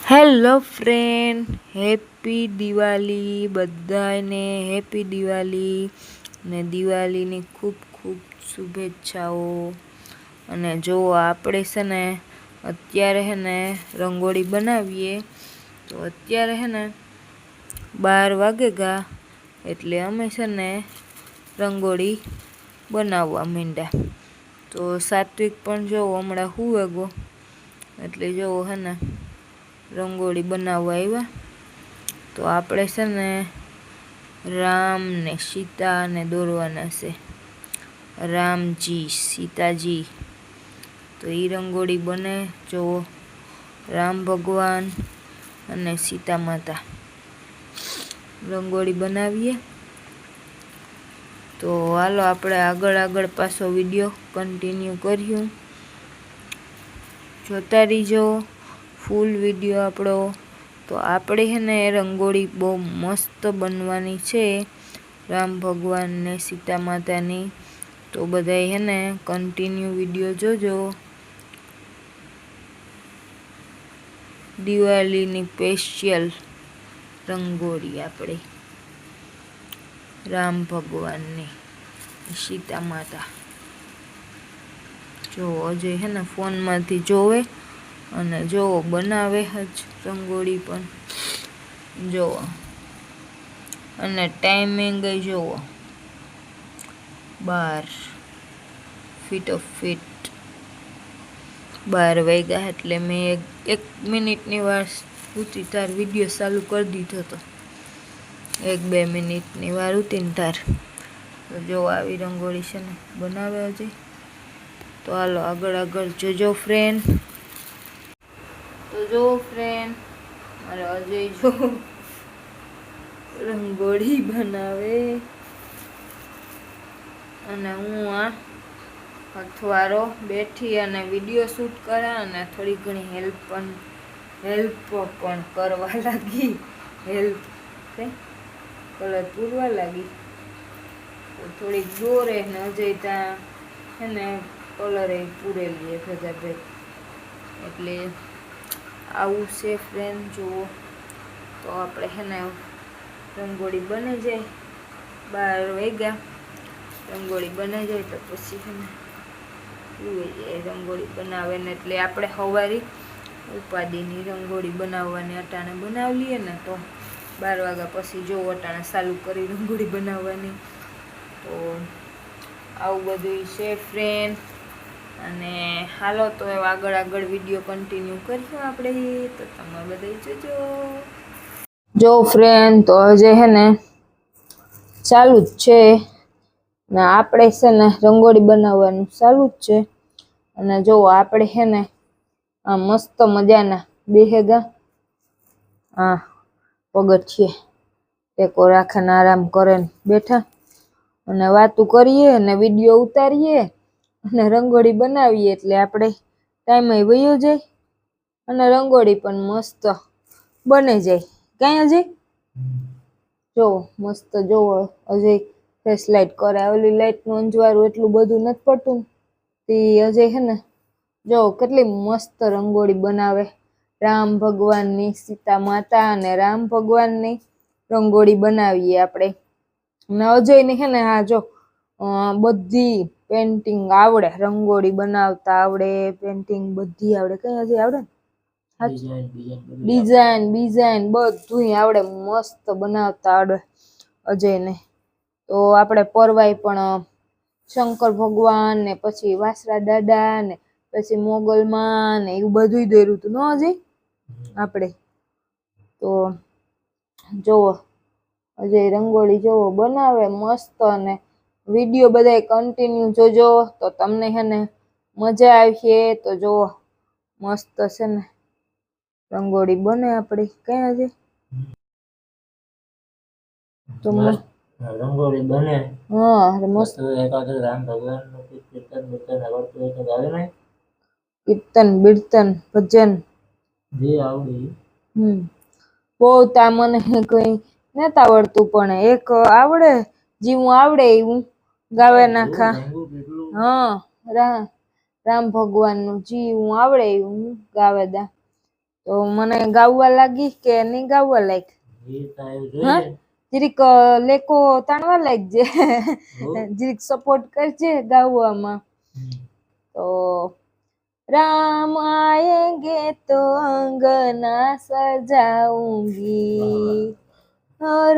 Hello friend, happy Diwali બધાને. Happy Diwali ને દિવાળીની ખૂબ ખૂબ શુભેચ્છાઓ. અને જો આપણે છે ને અત્યારે છે ને રંગોળી બનાવીએ તો અત્યારે છે ને 12 વાગે ગા એટલે અમે છે ને રંગોળી બનાવવા માંડ્યા. તો સાત્વિક પણ જો હમણાં હુવે ગો એટલે જો હે ને રંગોળી બનાવવા આવ્યા. તો આપણે છે ને રામ ને સીતા ને દોરવાના છે. રામજી સીતાજી. તો એ રંગોળી બને જો રામ ભગવાન અને સીતા માતા રંગોળી બનાવીએ. તો હાલો આપણે આગળ પાછો વિડીયો કન્ટિન્યુ કર્યું, જોતા રહીજો ફૂલ વિડીયો આપણો. તો આપણે છે ને રંગોળી બહુ મસ્ત બનવાની છે રામ ભગવાન ને સીતા માતાની. તો બધાય છે ને કન્ટિન્યુ વિડીયો જોજો. દિવાળીની સ્પેશિયલ રંગોળી આપણે રામ ભગવાનની સીતા માતા. જો અજય છે ને ફોનમાંથી જોવે અને જો બનાવે જ રંગોળી પણ જુઓ. અને ટાઈમિંગ જુઓ 12 ફીટ 12 વાગ્યા. એટલે મેં એક મિનિટની વાર ઉતી તાર વિડીયો ચાલુ કરી દીધો હતો. 1-2 મિનિટની વાર ઉતી ને તાર. તો જો આવી રંગોળી છે ને બનાવે હજી. તો હાલો આગળ જોજો ફ્રેન્ડ. તો જો ફ્રેન્ડ મારે અજય જો રંગોળી બનાવે અને હું આ અથવારો બેઠી અને વિડીયો શૂટ કરે અને થોડી ઘણી હેલ્પ પણ કરવા લાગી. હેલ્પ કલર પૂરવા લાગી. તો થોડીક દોરે ને અજય ત્યાં છે ને કલર એ પૂરેલી ભેગા ભેગ. એટલે આવું છે ફ્રેન્ડ જુઓ. તો આપણે છે ને રંગોળી બની જાય 12 વાગ્યા. રંગોળી બનાવી જાય તો પછી છે ને રંગોળી બનાવે ને એટલે આપણે સવારે ઉપાધિની રંગોળી બનાવવાની અટાણે બનાવી લઈએ ને તો 12 વાગ્યા પછી જો અટાણે ચાલુ કરી રંગોળી બનાવવાની. તો આવું બધું છે ફ્રેન્ડ. અને હાલો તો આગળ વિડીયો કન્ટિન્યુ કરીશું આપણે. તો તમે બધા જોજો. જો ફ્રેન્ડ તો હજે હે ને ચાલુ જ છે ને આપણે છે ને રંગોળી બનાવવાનું ચાલુ જ છે. અને જો આપણે છે ને આ મસ્ત મજાના બેહેગા આ પગથિયે ટેકો રાખીને આરામ કરે બેઠા અને વાતું કરીએ અને વિડીયો ઉતારીએ અને રંગોળી બનાવીએ. એટલે આપણે ટાઈમ વયો જાય અને રંગોળી પણ મસ્ત બને જાય. કઈ અજય જો મસ્ત જોવો અજય ફેસ લાઈટ કરે. ઓલી લાઈટ નું અંજવાળું એટલું બધું નથી પડતું તે અજય હે ને જો કેટલી મસ્ત રંગોળી બનાવે. રામ ભગવાનની સીતા માતા અને રામ ભગવાનની રંગોળી બનાવીએ આપણે. અને અજયને હે ને હા જો બધી પેન્ટિંગ આવડે. રંગોળી બનાવતા આવડે, પેન્ટિંગ બધી આવડે. કઈ હજી આવડે ને ડિઝાઇન બધું આવડે. મસ્ત બનાવતા આવડે અજયને. તો આપણે પરવાય પણ શંકર ભગવાન ને પછી વાસરા દાદા ને પછી મોગલમાં ને એવું બધું દોર્યું હતું ન અજય આપણે. તો જોવો અજય રંગોળી જોવો બનાવે મસ્ત. અને વિડીયો બધા કન્ટિન્યુ જોજો તો તમને હે ને મજા આવશે. તો જોવો મસ્ત છે ને રંગોળી બને આપણી. કઈ હજી તો રંગોળી બને હા મસ્ત. રામ ભગવાન કીર્તન બીર્તન ભજન જે આવડે બહુ તા મને કઈ નથી આવડતું પણ એક આવડે જેવું આવડે એવું ગાવે નાખા. હા રામ ભગવાન નું જીવું આવડે એવું ગાવે દા. તો મને ગાવવા લાગી કે નહીં ગાવવા લાગ? હા, જરીક લેકો તાણવા લાગજે, જરીક સપોર્ટ કરજે ગાવવામાં. તો राम आएंगे तो अंगना सजाऊंगी,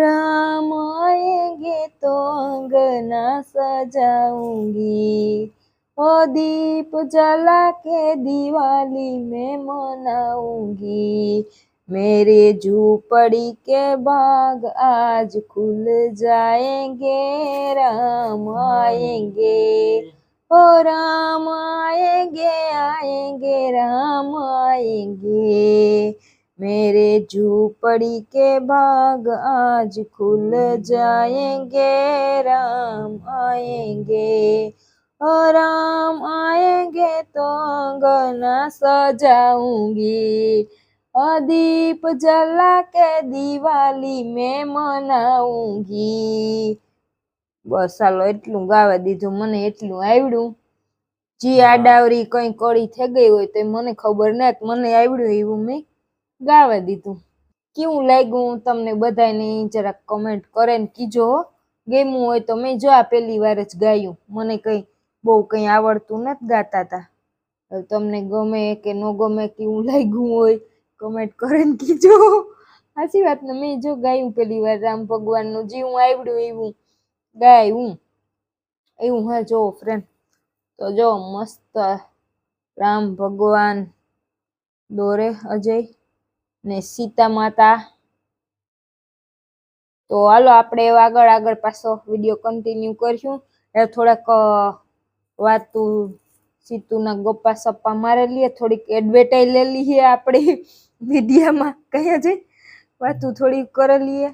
राम आएंगे तो अंगना सजाऊंगी, ओ दीप जला के दिवाली में मनाऊंगी, मेरे झूपड़ी के बाग आज खुल जाएंगे, राम आएंगे, ओ राम आएंगे आएंगे राम आएंगे, मेरे झूपड़ी के बाग आज खुल जाएंगे, राम आएंगे, ओ राम आएंगे तो अंगना सजाऊंगी, दीप जला के दिवाली में मनाऊंगी। बस ચાલો એટલું ગાવા દીધું, મને એટલું આવડ્યું. જી આડાવરી કઈ કડી થઈ ગઈ હોય તો મને ખબર નથી, મને આવડ્યું એવું મેં ગાવા દીધું. કેવું લાગ્યું તમને બધાને જરાક કમેન્ટ કરે ને કીજો. ગમ્યું હોય તો મેં જો આ પહેલી વાર જ ગાયું, મને કઈ બહુ કઈ આવડતું નથી ગાતા તા. તમને ગમે કે ન ગમે, કેવું લાગ્યું હોય કમેન્ટ કરે ને કીજો. સાચી વાત ને, મેં જો ગાયું પહેલી વાર રામ ભગવાનનું, જેવું આવડ્યું એવું ગાયું એવું. હા જો ફ્રેન્ડ, તો જો મસ્ત રામ ભગવાન દોરે અજય ને સીતા માતા. તો હાલો આપણે આગળ આગળ પાછો વિડીયો કન્ટિન્યુ કરશું. એ થોડાક વાતું સીતુના ગપ્પા સપ્પા મારી લઈએ, થોડીક એડવર્ટાઈઝ લઈ લઈએ આપણે વિડીયામાં, કયા જઈ વાતું થોડીક કરી લઈએ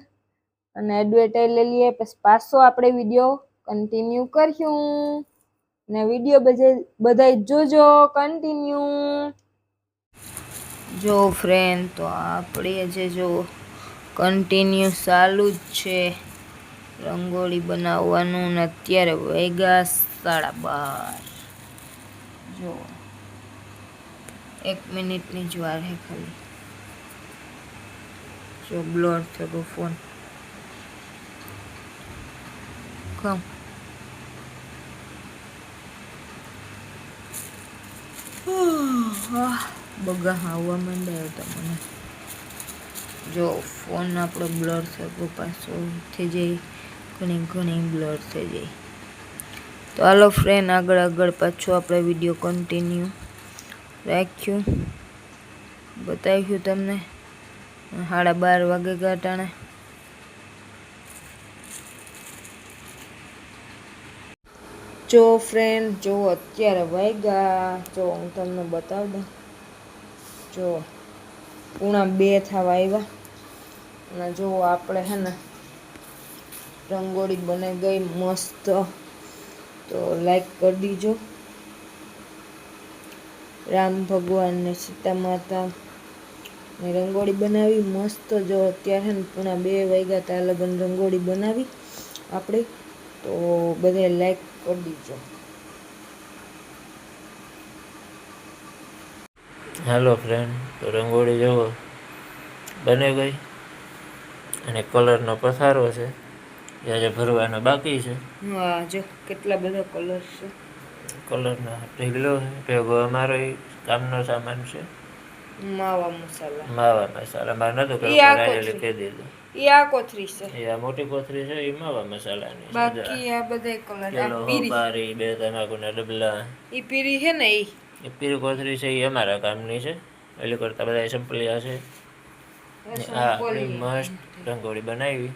અને એડવર્ટાઈઝ લઈ લઈએ, પછી પાછો આપણે વિડીયો કન્ટિન્યુ કરશું. ને વિડીયો બધા જોજો કન્ટિન્યુ. જો ફ્રેન્ડ, તો આપણે જે જો કન્ટિન્યુ ચાલુ જ છે રંગોળી બનાવવાનું, ને અત્યારે વાગ્યા 12:30. જો 1 મિનિટની જ વાર હે ખાલી. જો બ્લર થયો ફોન. કમ બગા આવવા માંડ્યા હતા મને. જો ફોન આપણો બ્લર થયો પાછો થઈ જાય, ઘણી બ્લર થઈ જાય. તો હાલો ફ્રેન્ડ, આગળ પાછું આપણે વિડીયો કન્ટિન્યુ રાખ્યું, બતાવ્યું તમને. 12:30 વાગે ગાટાણે. જો ફ્રેન્ડ, જો અત્યારે વાગ્યા, જો હું તમને બતાવી દઉં. જો 1:45 થવા આવ્યા અને જો આપણે હે ને રંગોળી બની ગઈ મસ્ત. તો લાઈક કરી દીજો. રામ ભગવાન ને સીતા માતા ને રંગોળી બનાવી મસ્ત. જો અત્યારે હે ને 1:45 વાગ્યા ત્યાં લગન રંગોળી બનાવી આપણે. તો બધા લાઈક કરી દીજો. હેલો ફ્રેન્ડ, તો રંગોળી જોવો બની ગઈ અને કલરનો પસારો છે, આજે ભરવાનો બાકી છે. હા, જો કેટલા બધા કલર છે. કલરનો ઢીગલો છે, ભેગો અમારો કામનો સામાન છે. માવા મસાલા મારે નતું કહી દીધું. ઈ આ કોથરી છે, એ આ મોટી કોથરી છે, એ માવા મસાલાની. બાકી આ બધા કલર. આ પીરી 2 તમાકુના ડબલા, ઈ પીરી છે ને, એ પીરી કોથરી છે, એ અમારા કામની છે. એટલે કરતા બધા સંપલિયા છે. હા, મસ્ત રંગોળી બનાવી.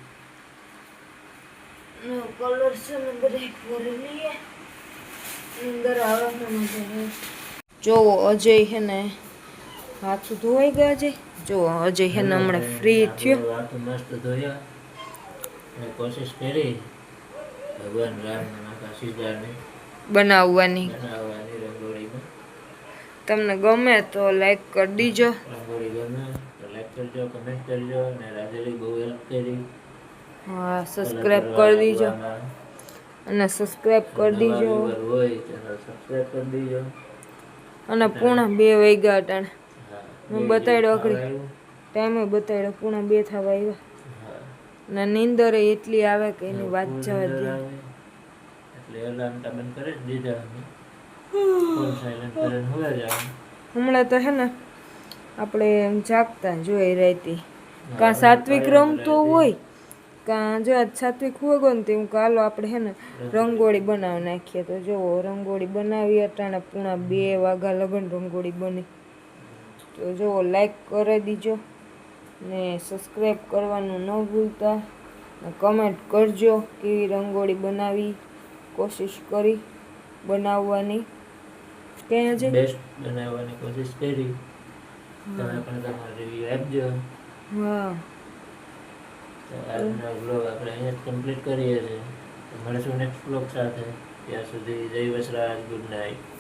કલર છે ને બધા ભરી લઈએ અંદર આવવાનું. જો અજય હે ને હાથ ધોઈ ગયા છે. જો અજય હે ને હમણાં ફ્રી થયો, હાથ મસ્ત ધોયા અને કોશિશ કરી ભગવાન રામના માતા સીતાને બનાવવાની. રંગોળીમાં તમને ગમે તો લાઈક કરી દીજો. રંગોળી ગમે તો લાઈક કરજો, કમેન્ટ કરજો. અને રાજેલી બહુ હેલ્પ કરી. હા, સબસ્ક્રાઇબ કરી દીજો અને સબસ્ક્રાઇબ કરી દીજો. હોય ચેનલ સબસ્ક્રાઇબ કરી દીજો. અને 1:45 વાગ્યા અટાણે. હું બતાડ્યો આગળ આવ્યું. ટાઈમે બતાડ્યો 1:30 થવા આવ્યા હા. ને નીંદર એટલી આવે કે એની વાત ફૂલ જવા નીંદર દે આવે. એટલે એલાર્મ ટા બંધ કરી જ દીધા અમે. ફોન સાયલેન્ટ કરીને હુઈ જવાનું. હમણાં તો હે ને આપણે જાગતા જોઈ રહેતી કાં સાત્વિક રમતો હોય કાં જો આજ સાત્વિક હોય ગયો ને તે હું કાલો આપણે હે ને રંગોળી બનાવી નાખીએ તો જુઓ રંગોળી બનાવી અટાણે 2:30 વાગ્યા લગન રંગોળી બની તો જુઓ લાઈક કરી દીજો ને સબસ્ક્રાઈબ કરવાનું ન ભૂલતા ને કમેન્ટ કરજો કેવી રંગોળી બનાવી કોશિશ કરી બનાવવાની ક્યાં છે બેસ્ટ બનાવવાની કોશિશ કરી. તમે પણ તમારો રિવ્યુ આપજો. હા તો આજનો બ્લોગ આપણે અહીંયા જ કમ્પ્લીટ કરીએ છીએ. તો મળીશું નેક્સ્ટ બ્લોગ સાથે. ત્યાં સુધી જય વસરાજ, ગુડ નાઇટ.